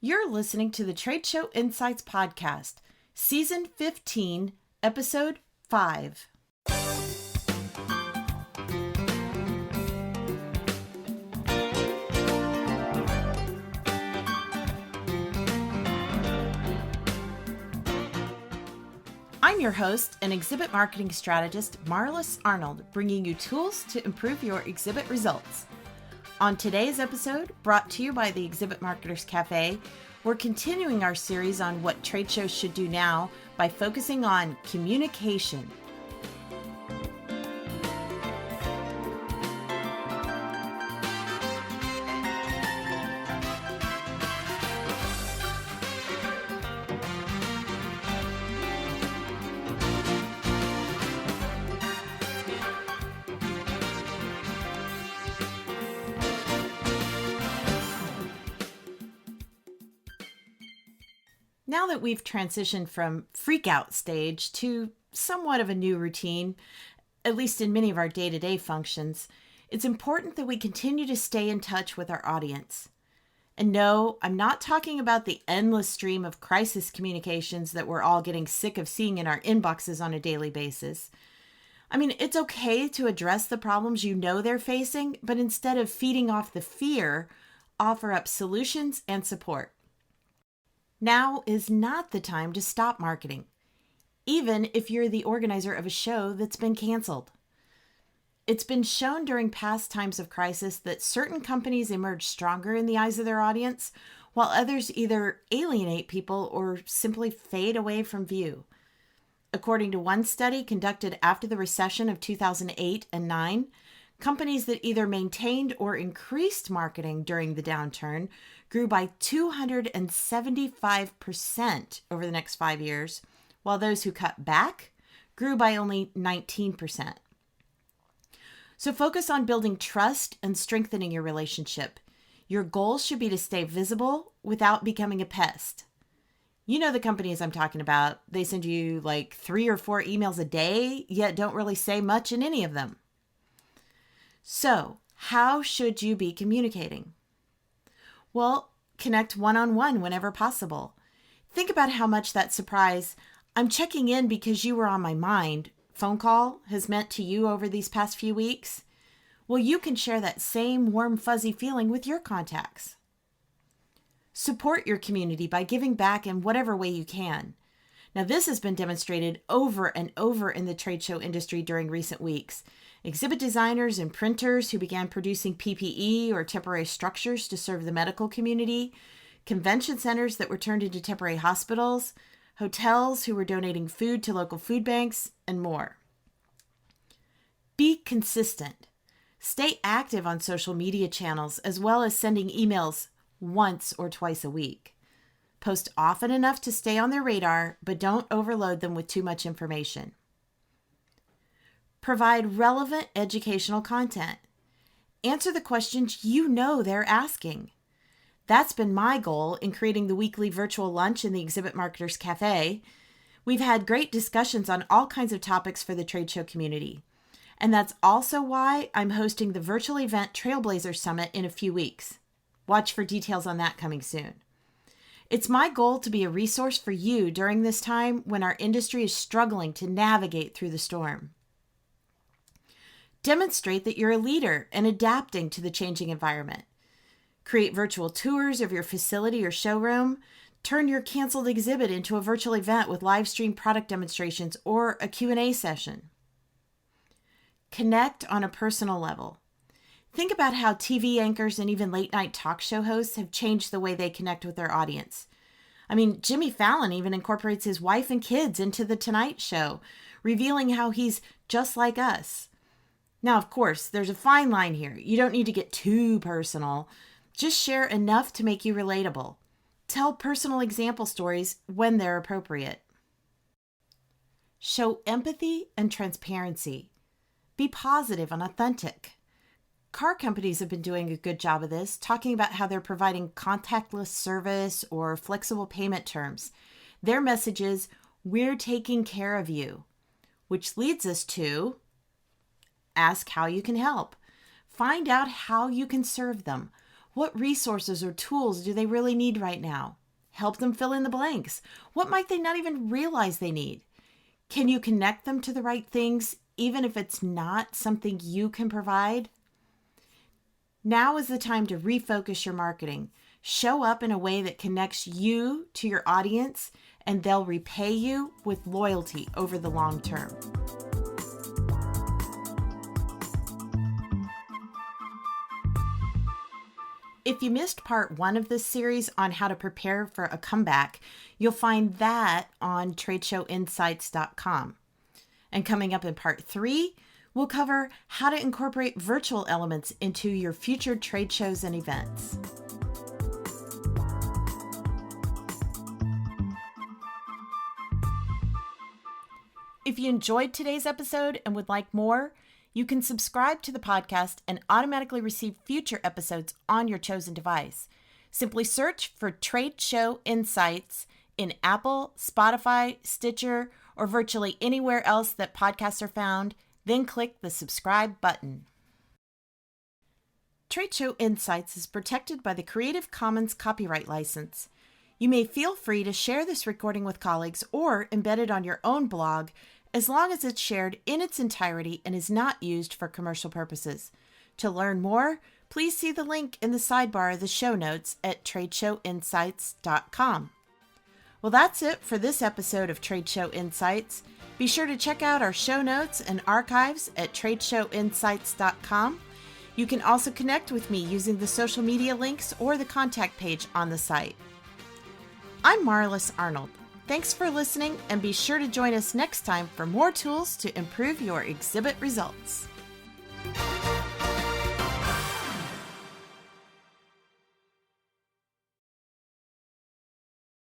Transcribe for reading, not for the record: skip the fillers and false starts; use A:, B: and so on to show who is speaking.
A: You're listening to the Trade Show Insights Podcast, Season 15, Episode 5. I'm your host and exhibit marketing strategist, Marlis Arnold, bringing you tools to improve your exhibit results. On today's episode, brought to you by the Exhibit Marketers Cafe, we're continuing our series on what trade shows should do now by focusing on communication. Now that we've transitioned from freak-out stage to somewhat of a new routine, at least in many of our day-to-day functions, it's important that we continue to stay in touch with our audience. And no, I'm not talking about the endless stream of crisis communications that we're all getting sick of seeing in our inboxes on a daily basis. I mean, it's okay to address the problems you know they're facing, but instead of feeding off the fear, offer up solutions and support. Now is not the time to stop marketing, even if you're the organizer of a show that's been canceled. It's been shown during past times of crisis that certain companies emerge stronger in the eyes of their audience, while others either alienate people or simply fade away from view. According to one study conducted after the recession of 2008 and 9, companies that either maintained or increased marketing during the downturn grew by 275% over the next 5 years, while those who cut back grew by only 19%. So focus on building trust and strengthening your relationship. Your goal should be to stay visible without becoming a pest. You know the companies I'm talking about. They send you like 3 or 4 emails a day, yet don't really say much in any of them. So, how should you be communicating? Well, connect one-on-one whenever possible. Think about how much that surprise, "I'm checking in because you were on my mind" phone call has meant to you over these past few weeks. Well, you can share that same warm, fuzzy feeling with your contacts. Support your community by giving back in whatever way you can. Now, this has been demonstrated over and over in the trade show industry during recent weeks. Exhibit designers and printers who began producing PPE or temporary structures to serve the medical community, convention centers that were turned into temporary hospitals, hotels who were donating food to local food banks, and more. Be consistent. Stay active on social media channels as well as sending emails once or twice a week. Post often enough to stay on their radar, but don't overload them with too much information. Provide relevant educational content. Answer the questions you know they're asking. That's been my goal in creating the weekly virtual lunch in the Exhibit Marketers Cafe. We've had great discussions on all kinds of topics for the trade show community. And that's also why I'm hosting the virtual event Trailblazer Summit in a few weeks. Watch for details on that coming soon. It's my goal to be a resource for you during this time when our industry is struggling to navigate through the storm. Demonstrate that you're a leader and adapting to the changing environment. Create virtual tours of your facility or showroom. Turn your canceled exhibit into a virtual event with live stream product demonstrations or a Q&A session. Connect on a personal level. Think about how TV anchors and even late-night talk show hosts have changed the way they connect with their audience. I mean, Jimmy Fallon even incorporates his wife and kids into The Tonight Show, revealing how he's just like us. Now, of course, there's a fine line here. You don't need to get too personal. Just share enough to make you relatable. Tell personal example stories when they're appropriate. Show empathy and transparency. Be positive and authentic. Car companies have been doing a good job of this, talking about how they're providing contactless service or flexible payment terms. Their message is, "We're taking care of you," which leads us to ask how you can help. Find out how you can serve them. What resources or tools do they really need right now? Help them fill in the blanks. What might they not even realize they need? Can you connect them to the right things, even if it's not something you can provide? Now is the time to refocus your marketing. Show up in a way that connects you to your audience, and they'll repay you with loyalty over the long term. If you missed part 1 of this series on how to prepare for a comeback, you'll find that on TradeshowInsights.com. And coming up in part 3, we'll cover how to incorporate virtual elements into your future trade shows and events. If you enjoyed today's episode and would like more, you can subscribe to the podcast and automatically receive future episodes on your chosen device. Simply search for Trade Show Insights in Apple, Spotify, Stitcher, or virtually anywhere else that podcasts are found, then click the subscribe button. Trade Show Insights is protected by the Creative Commons copyright license. You may feel free to share this recording with colleagues or embed it on your own blog, as long as it's shared in its entirety and is not used for commercial purposes. To learn more, please see the link in the sidebar of the show notes at TradeshowInsights.com. Well, that's it for this episode of Trade Show Insights. Be sure to check out our show notes and archives at TradeshowInsights.com. You can also connect with me using the social media links or the contact page on the site. I'm Marlis Arnold. Thanks for listening, and be sure to join us next time for more tools to improve your exhibit results.